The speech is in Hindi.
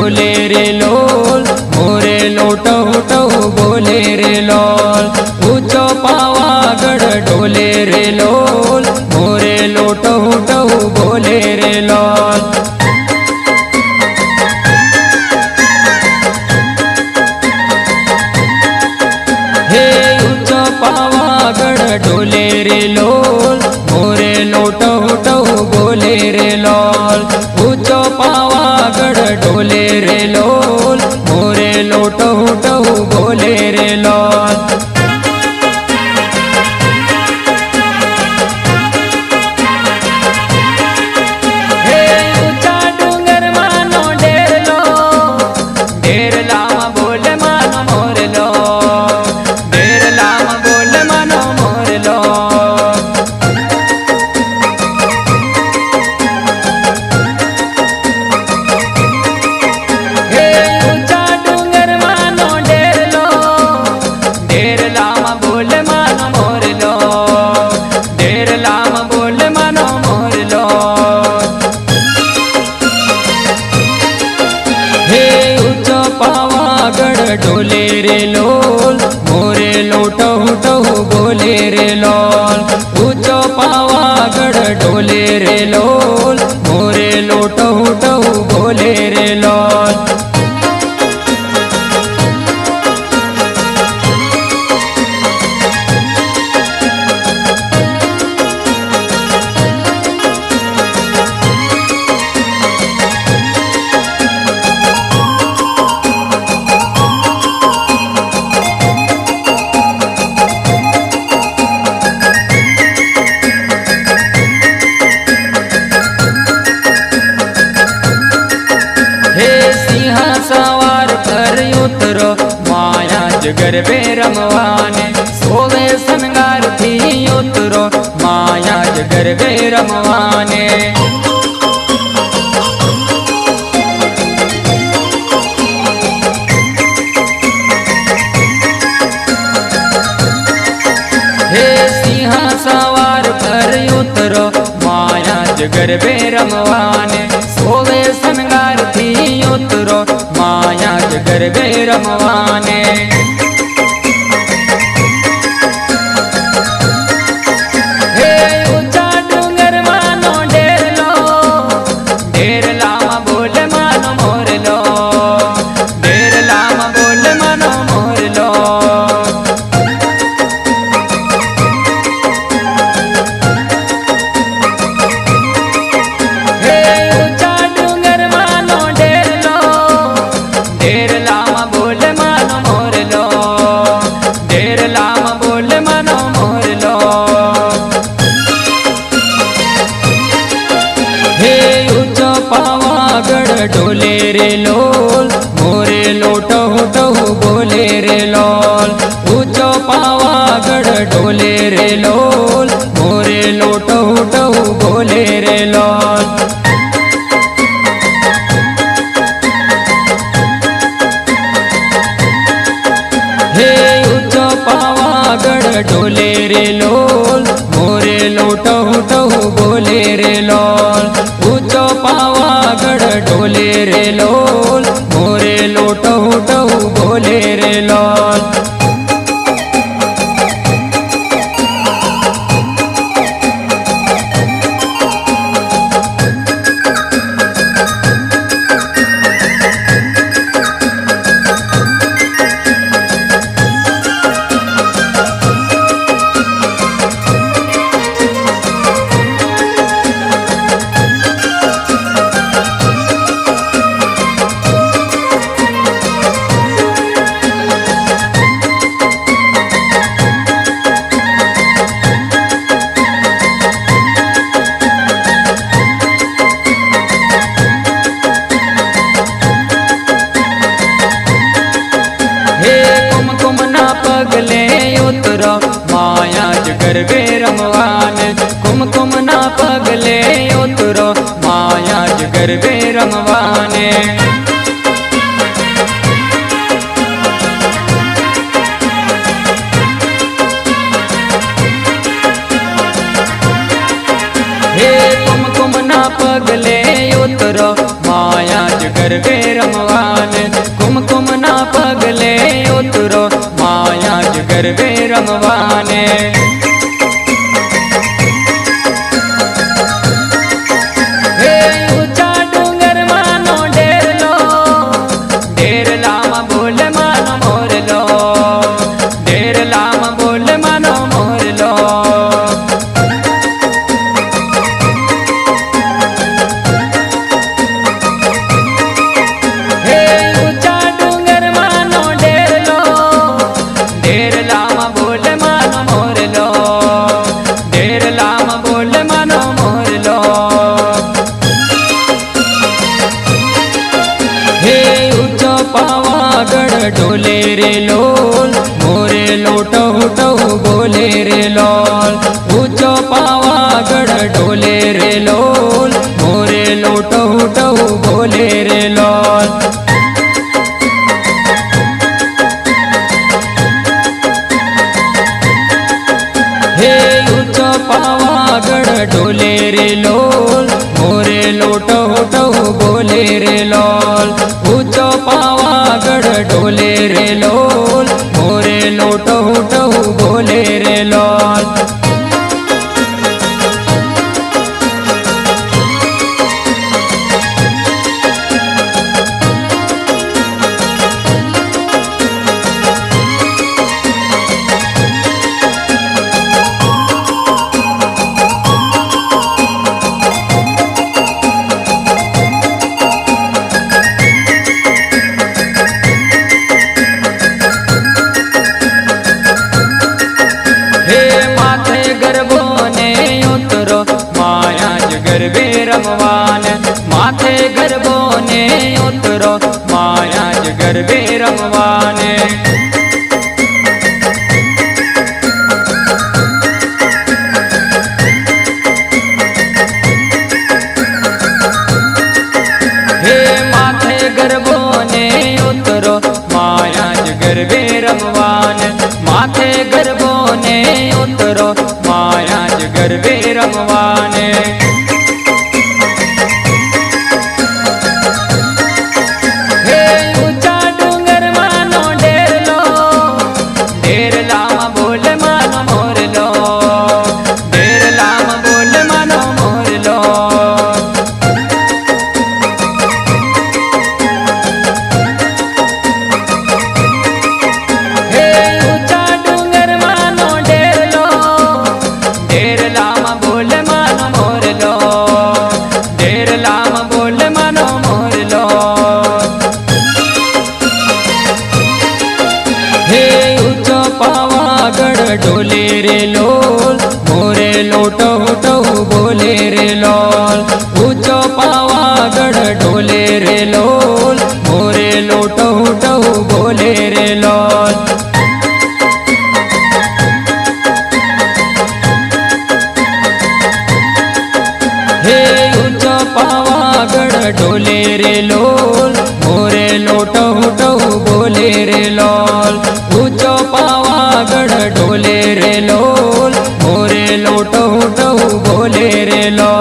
डोले रे लोल, मोरे लोटहु टहु बोले रे लोल। ऊंचो पावागढ़ डोले रे लोल, मोरे लोटहु टहु बोले रे लोल। हे ऊंचो पावागढ़ डोले रे लोल, मोरे लोटहु टहु बोले रे लोल। ऊंचो पावागढ़ डोले रे लोल, मोरे लोटहु टहु बोले रे लोल। हे ऊंचा डूंगर मानो डेरलो, डेरला बोले मानो मोरलो, डेरला बोले मानो मोरलो। डोले रे लोल, मोरे लोटहु टहु बोले रे लोल। ऊंचो पावागढ़ डोले रे लोल, मोरे लोटहु टहु बोले रे लोल। सवार पर उतरो माया जगरबे रमवाने, सोवे संगार थी उतरो माया जगरबे रमवाने। हे सिंहा सवार पर उतरो माया जगरबे रमवाने, सोवे संगार थी उतरो माया जगरबे रमवाने। हे ऊंचा डूंगर मानो डेरलो, डेरला बोले मानो मोरलो, डेरला बोले मानो मोरलो। हे ऊंचा डूंगर मानो डेरलो, डेरला बोले मानो मोरलो, डेरला बोले मानो मोरलो। हे ऊंचो पावागढ़ डोले रे लोल, मोरे लोटहु टहु बोले रे लोल। ऊंचो पावागढ़ डोले रे लोल, मोरे लोटहु टहु बोले रे लोल। हे ऊंचो पावागढ़ डोले रे लोल, मोरे लोटहु टहु बोले रे लोल। ऊंचो पावागढ़ डोले रे लोल, मोरे लोटहु टहु बोले रे लोल। पगले उतरो माया जगरबे रमवाने, कुमकुम ना पगले उतरो माया जगरबे रमवाने। हे कुमकुम ना पगले उतरो माया जगरबे रमवाने। रमवाने। हे ऊंचा डूंगर मानो डेरलो, डेरलामा बोल मानो मोरलो, डेरलामा बोल मानो मोरलो। हे ऊंचा डूंगर मानो डेरलो, डेरलामा बोल मानो मोरलो, डेरलामा बोल मानो मोरलो। हे ऊंचो पावागढ़ डोले रे लोल, मोरे लोटो टो बोले रे लोल। ऊंचो पावागढ़ डोले रे लोल, मोरे लोटो टो बोले रे लोल। हे ऊंचो पावागढ़ डोले रे लोल, मोरे लोटो टो बोले रे लोल। ऊंचो पावागढ़ डोले रे लोल, मोरे लोटो टो बोले रे लोल। हे माथे गर्भो ने उतरो माया गर्भे रमवान। माथे गर्भो ने उतरो माया गर्भे रमवान। हे माथे गर्भो ने उतरो माया गर्भे रमवान। माथे गर्भो ने उतरो माया गर्भे रमवान। हे ऊंचा डूंगर मानो डेरलो, डेरलामा बोल मानो मोरलो, डेरलामा बोल मानो मोरलो। हे ऊंचा डूंगर मानो डेरलो, डेरलामा बोल मानो मोरलो, डेरलामा बोल मानो मोरलो। हे ऊंचो पावागढ़ डोले रे लोल, मोरे लोटो टो बोले रे लोल। ऊंचो पावागढ़ डोले रे लोल, मोरे लोटो टो बोले रे लोल। हे ऊंचो पावागढ़ डोले रे लोल, मोरे लोटो टो बोले रे लोल। ऊंचो पावागढ़ डोले रे लोल, मोरे लोटो टो बोले रे लोल।